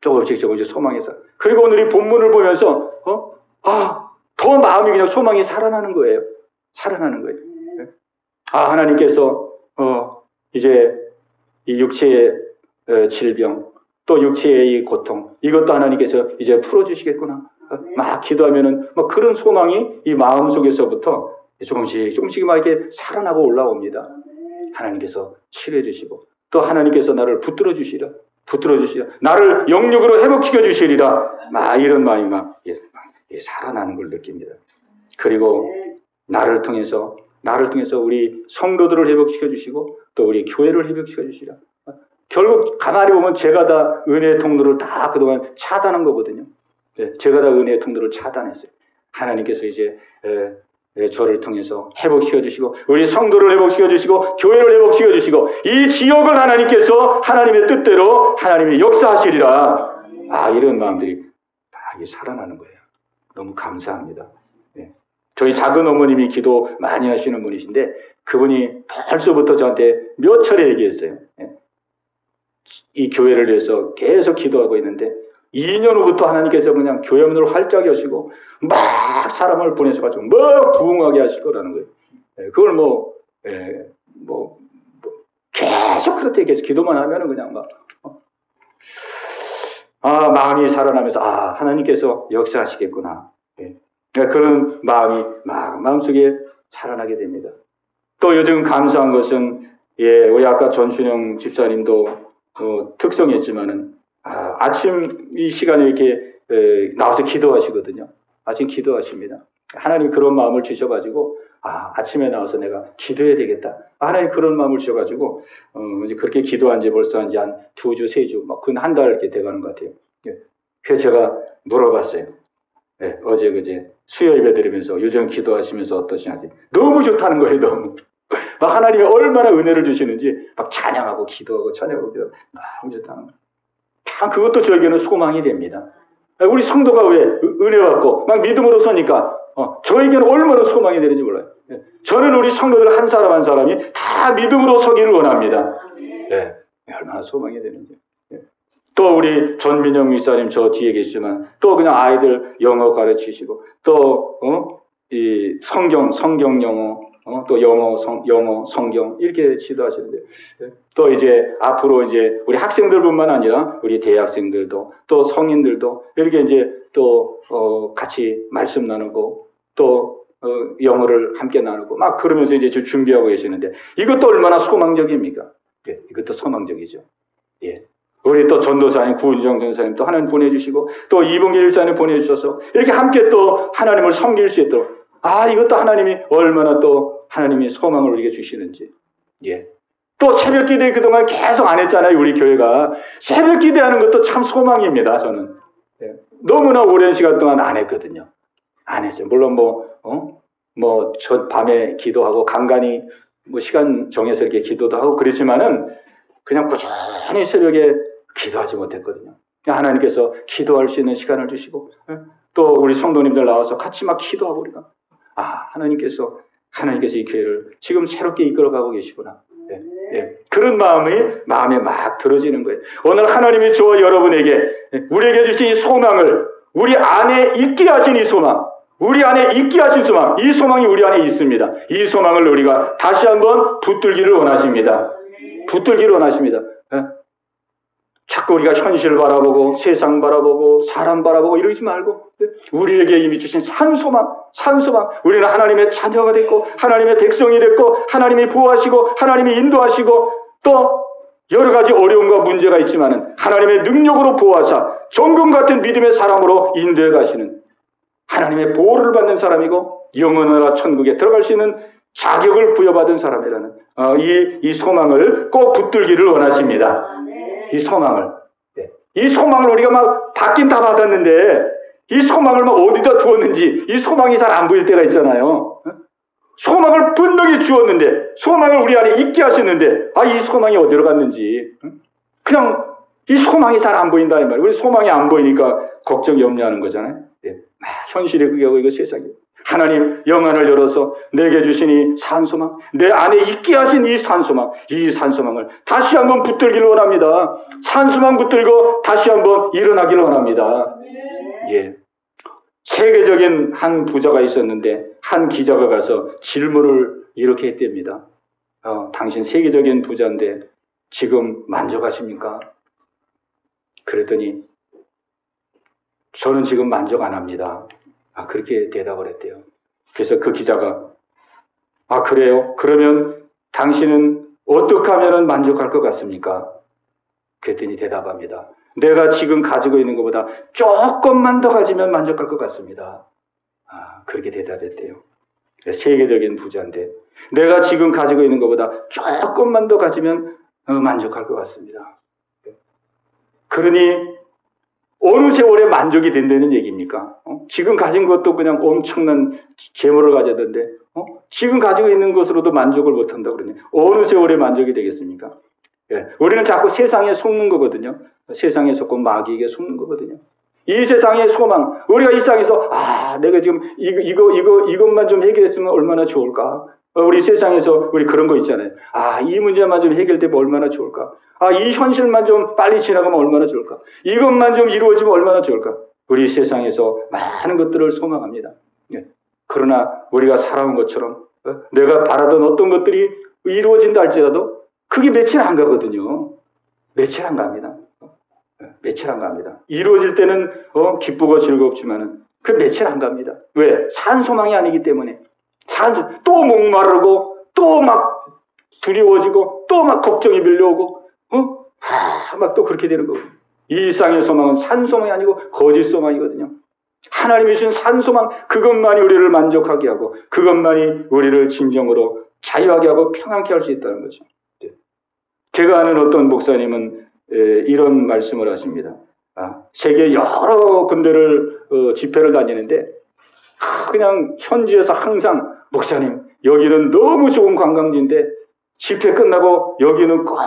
조금씩 소망이 그리고 오늘 이 본문을 보면서 더 마음이 그냥 소망이 살아나는 거예요. 하나님께서 이제 이 육체의 질병 또 육체의 이 고통 이것도 하나님께서 이제 풀어주시겠구나. 막 기도하면은 막 그런 소망이 이 마음 속에서부터 조금씩 막 이렇게 살아나고 올라옵니다. 하나님께서 치료해 주시고 또 하나님께서 나를 붙들어 주시리라. 나를 영육으로 회복시켜 주시리라. 막 이런 마음이 막 살아나는 걸 느낍니다. 그리고 나를 통해서 우리 성도들을 회복시켜 주시고 또 우리 교회를 회복시켜 주시라. 결국 가만히 보면 제가 다 은혜의 통로를 다 그동안 차단한 거거든요. 제가 다 은혜의 통로를 차단했어요. 하나님께서 이제 저를 통해서 회복시켜 주시고 우리 성도를 회복시켜 주시고 교회를 회복시켜 주시고 이 지역을 하나님께서 하나님의 뜻대로 하나님이 역사하시리라. 이런 마음들이 다 살아나는 거예요. 너무 감사합니다. 저희 작은 어머님이 기도 많이 하시는 분이신데 그분이 벌써부터 저한테 몇 차례 얘기했어요. 이 교회를 위해서 계속 기도하고 있는데 2년 후부터 하나님께서 그냥 교회 문을 활짝 여시고 막 사람을 보내셔가지고 막 부흥하게 하실 거라는 거예요. 그걸 계속 그렇게 계속 기도만 하면은 그냥 마음이 살아나면서 하나님께서 역사하시겠구나. 그런 마음이 마음속에 살아나게 됩니다. 또 요즘 감사한 것은 우리 아까 전춘영 집사님도 특성했지만은 아침 이 시간에 이렇게 나와서 기도하시거든요. 아침 기도하십니다. 하나님 그런 마음을 주셔가지고 아침에 나와서 내가 기도해야 되겠다. 하나님 그런 마음을 주셔가지고 이제 그렇게 기도한 지 벌써 한 2주, 3주, 근 한 달 이렇게 돼가는 것 같아요. 그래서 제가 물어봤어요. 어제 그제 수요 예배 드리면서 요즘 기도하시면서 어떠시냐지. 너무 좋다는 거예요. 너무. 하나님이 얼마나 은혜를 주시는지 막 찬양하고 기도하고 찬양하고 기도하고 너무 좋다는 거예요. 그것도 저에게는 소망이 됩니다. 우리 성도가 왜 은혜 받고 막 믿음으로 서니까 저에게는 얼마나 소망이 되는지 몰라요. 저는 우리 성도들 한 사람 한 사람이 다 믿음으로 서기를 원합니다. 예, 얼마나 소망이 되는지. 또 우리 전민영 목사님 저 뒤에 계시지만 또 그냥 아이들 영어 가르치시고 또 이 성경 영어 또 영어 성경 이렇게 지도하시는데 또 이제 앞으로 이제 우리 학생들뿐만 아니라 우리 대학생들도 또 성인들도 이렇게 이제 또 같이 말씀 나누고 또 영어를 함께 나누고 막 그러면서 이제 준비하고 계시는데 이것도 얼마나 소망적입니까? 예, 이것도 소망적이죠. 예. 우리 또 전도사님, 구은정 전도사님 또 하나님 보내주시고 또 이봉길 일사님 보내주셔서 이렇게 함께 또 하나님을 섬길 수 있도록 이것도 하나님이 얼마나 또 하나님이 소망을 우리에게 주시는지. 예. 또 새벽 기도에 그동안 계속 안 했잖아요. 우리 교회가. 새벽 기도하는 것도 참 소망입니다. 저는. 예. 너무나 오랜 시간 동안 안 했거든요. 안 했어요. 물론 저 밤에 기도하고 간간히 시간 정해서 이렇게 기도도 하고 그랬지만은 그냥 꾸준히 새벽에 기도하지 못했거든요. 하나님께서 기도할 수 있는 시간을 주시고 또 우리 성도님들 나와서 같이 막 기도하고 우리가 하나님께서 이 교회를 지금 새롭게 이끌어가고 계시구나. 예, 예. 그런 마음에 막 들어지는 거예요. 오늘 하나님이 저와 여러분에게 우리에게 주신 이 소망을 우리 안에 있게 하신 이 소망, 우리 안에 있게 하신 소망, 이 소망이 우리 안에 있습니다. 이 소망을 우리가 다시 한번 붙들기를 원하십니다. 붙들기를 원하십니다. 예? 자꾸 우리가 현실을 바라보고 세상 바라보고 사람 바라보고 이러지 말고 우리에게 이미 주신 산소망 우리는 하나님의 자녀가 됐고 하나님의 백성이 됐고 하나님이 보호하시고 하나님이 인도하시고 또 여러 가지 어려움과 문제가 있지만은 하나님의 능력으로 보호하사 정금 같은 믿음의 사람으로 인도해 가시는 하나님의 보호를 받는 사람이고 영원한 나라 천국에 들어갈 수 있는 자격을 부여받은 사람이라는 이 소망을 꼭 붙들기를 원하십니다. 이 소망을 우리가 막 받긴 다 받았는데 이 소망을 막 어디다 두었는지 이 소망이 잘 안 보일 때가 있잖아요. 소망을 분명히 주었는데 소망을 우리 안에 있게 하셨는데 이 소망이 어디로 갔는지 그냥 이 소망이 잘 안 보인다 이 말이에요. 우리 소망이 안 보이니까 걱정 염려하는 거잖아요. 현실이 그게 이거 세상이 하나님 영안을 열어서 내게 주신 이 산소망, 내 안에 있게 하신 이 산소망을 다시 한번 붙들기를 원합니다. 산소망 붙들고 다시 한번 일어나기를 원합니다. 예. 세계적인 한 부자가 있었는데 한 기자가 가서 질문을 이렇게 했답니다. 당신 세계적인 부자인데 지금 만족하십니까? 그랬더니 저는 지금 만족 안 합니다. 그렇게 대답을 했대요. 그래서 그 기자가 그래요? 그러면 당신은 어떻게 하면 만족할 것 같습니까? 그랬더니 대답합니다. 내가 지금 가지고 있는 것보다 조금만 더 가지면 만족할 것 같습니다. 그렇게 대답했대요. 세계적인 부자인데 내가 지금 가지고 있는 것보다 조금만 더 가지면 만족할 것 같습니다. 그러니 어느 세월에 만족이 된다는 얘기입니까? 지금 가진 것도 그냥 엄청난 재물을 가졌는데 지금 가지고 있는 것으로도 만족을 못한다고 그러니 어느 세월에 만족이 되겠습니까? 예, 우리는 자꾸 세상에 속는 거거든요. 세상에 속고 마귀에게 속는 거거든요. 이 세상의 소망, 우리가 이 세상에서 내가 지금 이것만 좀 해결했으면 얼마나 좋을까? 우리 세상에서 우리 그런 거 있잖아요. 이 문제만 좀 해결되면 얼마나 좋을까? 이 현실만 좀 빨리 지나가면 얼마나 좋을까? 이것만 좀 이루어지면 얼마나 좋을까? 우리 세상에서 많은 것들을 소망합니다. 예. 그러나 우리가 살아온 것처럼 내가 바라던 어떤 것들이 이루어진다 할지라도 그게 며칠 안 가거든요. 며칠 안 갑니다. 며칠 안 갑니다. 이루어질 때는 기쁘고 즐겁지만은 그 며칠 안 갑니다. 왜? 산소망이 아니기 때문에. 또 목마르고 또 막 두려워지고 또 막 걱정이 밀려오고 막 또 그렇게 되는 거고. 이 일상의 소망은 산소망이 아니고 거짓 소망이거든요. 하나님이 주신 산소망, 그것만이 우리를 만족하게 하고 그것만이 우리를 진정으로 자유하게 하고 평안케 할 수 있다는 거죠. 제가 아는 어떤 목사님은 이런 말씀을 하십니다. 세계 여러 군데를 집회를 다니는데 그냥 현지에서 항상 목사님 여기는 너무 좋은 관광지인데 집회 끝나고 여기는 꼭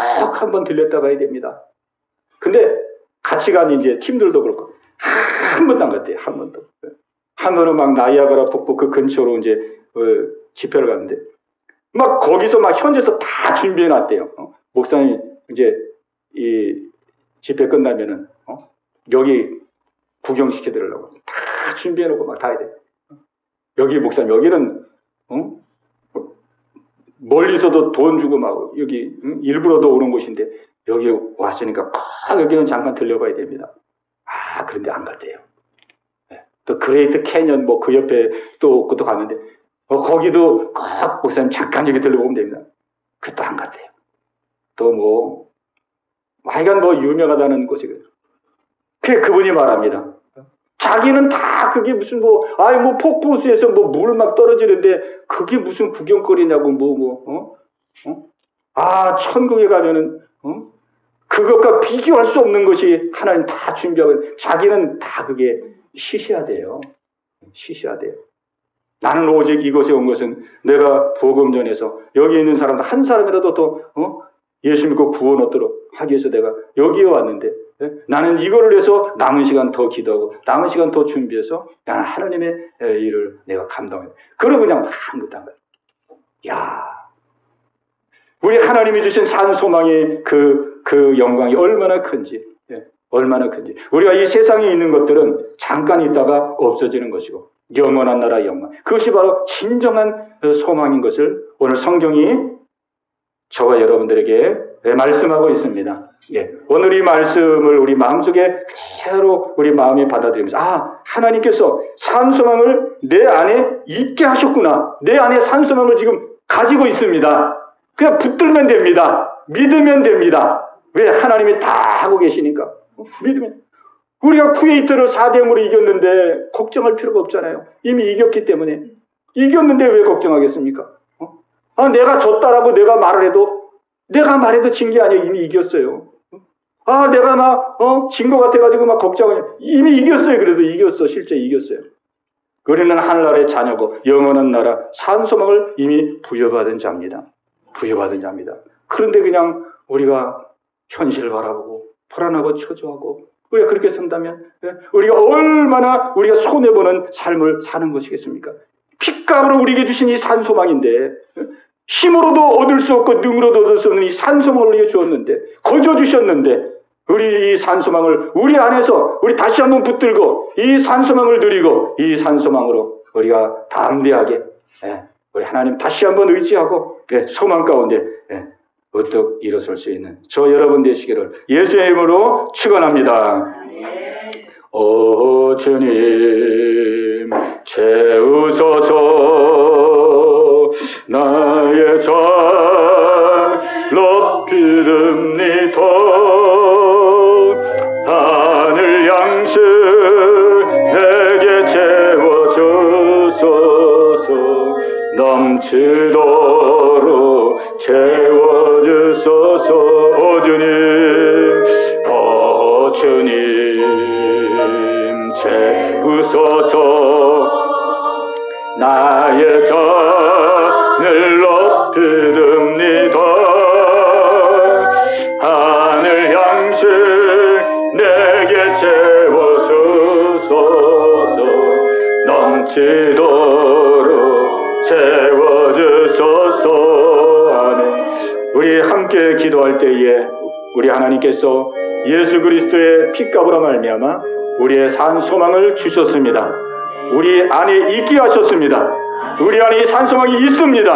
한번 들렸다 가야 됩니다. 근데 같이 간 이제 팀들도 그렇고 한 번도 안 갔대요. 한 번도. 한 번은 막 나이아가라 폭포 그 근처로 이제 집회를 갔는데 막 거기서 막 현지에서 다 준비해 놨대요. 목사님 이제 이 집회 끝나면은 여기 구경시켜 드리려고 다 준비해 놓고 막 다 해야 돼. 여기 목사님 여기는 멀리서도 돈 주고 막 여기 일부러도 오는 곳인데 여기 왔으니까 꼭 여기는 잠깐 들려봐야 됩니다. 아 그런데 안 갈대요. 또 그레이트 캐년 뭐 그 옆에 또 그것도 갔는데 거기도 꼭 목사님 잠깐 여기 들려보면 됩니다. 그것도 안 갔대요. 또 뭐 하여간 뭐 유명하다는 곳이거든요. 그분이 말합니다. 자기는 다 그게 무슨 뭐 폭포수에서 뭐 물 막 떨어지는데 그게 무슨 구경거리냐고 천국에 가면은 그것과 비교할 수 없는 것이 하나님 다 준비하고 자기는 다 그게 시시하대요. 시시하대요. 나는 오직 이곳에 온 것은 내가 복음 전해서 여기 있는 사람들 한 사람이라도 더 예수 믿고 구원 얻도록 하기 위해서 내가 여기에 왔는데 나는 이거를 해서 남은 시간 더 기도하고 남은 시간 더 준비해서 나는 하나님의 일을 내가 감당해. 그러고 그냥 아무것도 안 가요. 야, 우리 하나님이 주신 산 소망의 그 영광이 얼마나 큰지, 얼마나 큰지. 우리가 이 세상에 있는 것들은 잠깐 있다가 없어지는 것이고 영원한 나라의 영광. 그것이 바로 진정한 소망인 것을 오늘 성경이 저와 여러분들에게 말씀하고 있습니다. 오늘 이 말씀을 우리 마음속에 그대로 우리 마음에 받아들이면서 하나님께서 산소망을 내 안에 있게 하셨구나. 내 안에 산소망을 지금 가지고 있습니다. 그냥 붙들면 됩니다. 믿으면 됩니다. 왜? 하나님이 다 하고 계시니까. 믿으면. 우리가 쿠웨이트를 4대0으로 이겼는데 걱정할 필요가 없잖아요. 이미 이겼기 때문에. 이겼는데 왜 걱정하겠습니까? 내가 졌다라고 내가 말해도 진 게 아니에요. 이미 이겼어요. 내가 진 것 같아가지고 막 걱정하냐. 이미 이겼어요. 그래도 이겼어. 실제 이겼어요. 우리는 하늘나라의 자녀고 영원한 나라 산소망을 이미 부여받은 자입니다. 부여받은 자입니다. 그런데 그냥 우리가 현실을 바라보고 불안하고 초조하고 우리가 그렇게 산다면 우리가 얼마나 우리가 손해보는 삶을 사는 것이겠습니까? 핏값으로 우리에게 주신 이 산소망인데 힘으로도 얻을 수 없고 능으로도 얻을 수 없는 이 산소망을 우리에게 주었는데 거저 주셨는데 우리 이 산소망을 우리 안에서 우리 다시 한번 붙들고 이 산소망을 누리고 이 산소망으로 우리가 담대하게 우리 하나님 다시 한번 의지하고 소망 가운데 우뚝 일어설 수 있는 저 여러분 되시기를 예수의 이름으로 축원합니다. 오 주님 채우소서 나의 전 높이듭니다. 하늘 양식 내게 채워주소서 넘치도록 채워주소서 오 주님 채우소서 나의 전을 높이듭니다. 하늘 양식 내게 채워주소서 넘치도록 채워주소서. 아멘. 우리 함께 기도할 때에 우리 하나님께서 예수 그리스도의 피값으로 말미암아 우리의 산 소망을 주셨습니다. 우리 안에 있게 하셨습니다. 우리 안에 이 산소망이 있습니다.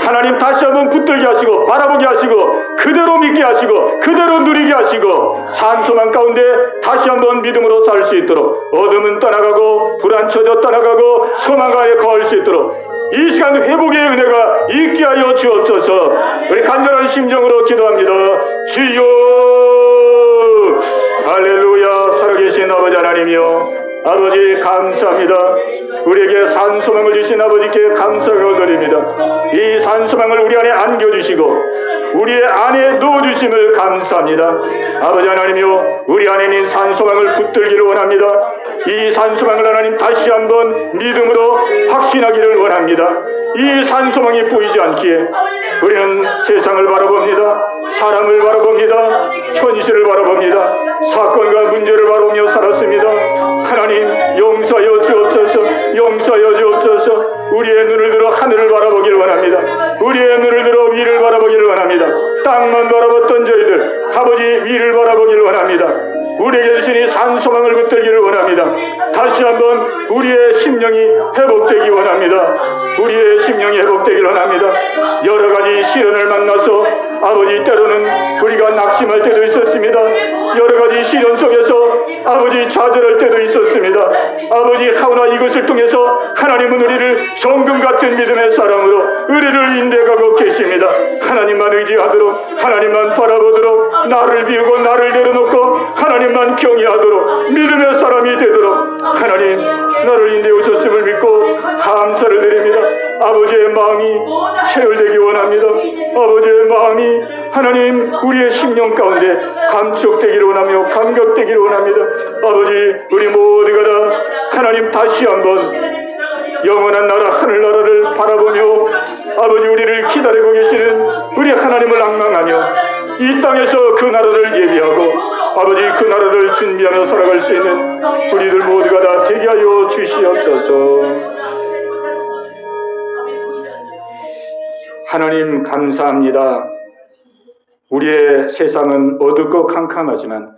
하나님 다시 한번 붙들게 하시고 바라보게 하시고 그대로 믿게 하시고 그대로 누리게 하시고 산소망 가운데 다시 한번 믿음으로 살 수 있도록 어둠은 떠나가고 불안처져 떠나가고 소망 안에 거할 수 있도록 이 시간 회복의 은혜가 있게 하여 주옵소서. 우리 간절한 심정으로 기도합니다. 주여 할렐루야. 살아계신 아버지 하나님이여 아버지 감사합니다. 우리에게 산소망을 주신 아버지께 감사를 드립니다. 이 산소망을 우리 안에 안겨주시고 우리의 안에 넣어주심을 감사합니다. 아버지 하나님이여 우리 안에 있는 산소망을 붙들기를 원합니다. 이 산소망을 하나님 다시 한번 믿음으로 확신하기를 원합니다. 이 산소망이 보이지 않기에 우리는 세상을 바라봅니다. 사람을 바라봅니다. 현실을 바라봅니다. 사건과 문제를 바라보며 살았습니다. 하나님 용서하여 주옵소서. 용서하여 주옵소서. 우리의 눈을 들어 하늘을 바라보기를 원합니다. 우리의 눈을 들어 위를 바라보기를 원합니다. 땅만 바라봤던 저희들 아버지 위를 바라보기를 원합니다. 우리에게 주시니 산소망을 붙들기를 원합니다. 다시 한번 우리의 심령이 회복되기 원합니다. 우리의 심령이 회복되기를 원합니다. 여러 가지 시련을 만나서 아버지 때로는 우리가 낙심할 때도 있었습니다. 여러 가지 시련 속에서 아버지 좌절할 때도 있었습니다. 아버지 하오나 이것을 통해서 하나님은 우리를 정금 같은 믿음의 사람으로 의리를 인도해가고 계십니다. 하나님만 의지하도록, 하나님만 바라보도록, 나를 비우고 나를 내려놓고 하나님만 경외하도록 믿음의 사람이 되도록 하나님 나를 인도해 오셨음을 믿고 감사를 드립니다. 아버지의 마음이 체열되기 원합니다. 아버지의 마음이 하나님 우리의 심령 가운데 감촉되기를 원하며 감격되기를 원합니다. 아버지 우리 모두가 다 하나님 다시 한번 영원한 나라 하늘나라를 바라보며 아버지 우리를 기다리고 계시는 우리 하나님을 앙망하며 이 땅에서 그 나라를 예비하고 아버지 그 나라를 준비하며 살아갈 수 있는 우리들 모두가 다 되게 하여 주시옵소서. 하나님 감사합니다. 우리의 세상은 어둡고 캄캄하지만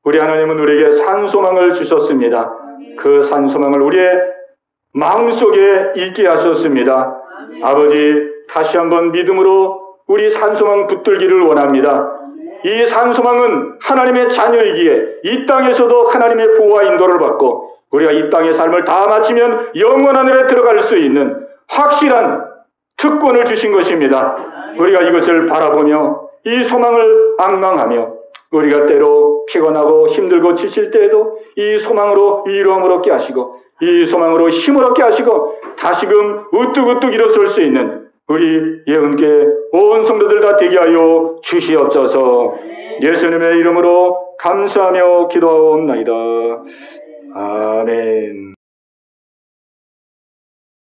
우리 하나님은 우리에게 산소망을 주셨습니다. 그 산소망을 우리의 마음속에 있게 하셨습니다. 아버지 다시 한번 믿음으로 우리 산소망 붙들기를 원합니다. 이 산소망은 하나님의 자녀이기에 이 땅에서도 하나님의 보호와 인도를 받고 우리가 이 땅의 삶을 다 마치면 영원한 하늘에 들어갈 수 있는 확실한 특권을 주신 것입니다. 우리가 이것을 바라보며 이 소망을 앙망하며 우리가 때로 피곤하고 힘들고 지칠 때에도 이 소망으로 위로함을 얻게 하시고 이 소망으로 힘을 얻게 하시고 다시금 우뚝우뚝 일어설 수 있는 우리 예언교회 온 성도들 다 되게 하여 주시옵소서. 예수님의 이름으로 감사하며 기도하옵나이다. 아멘.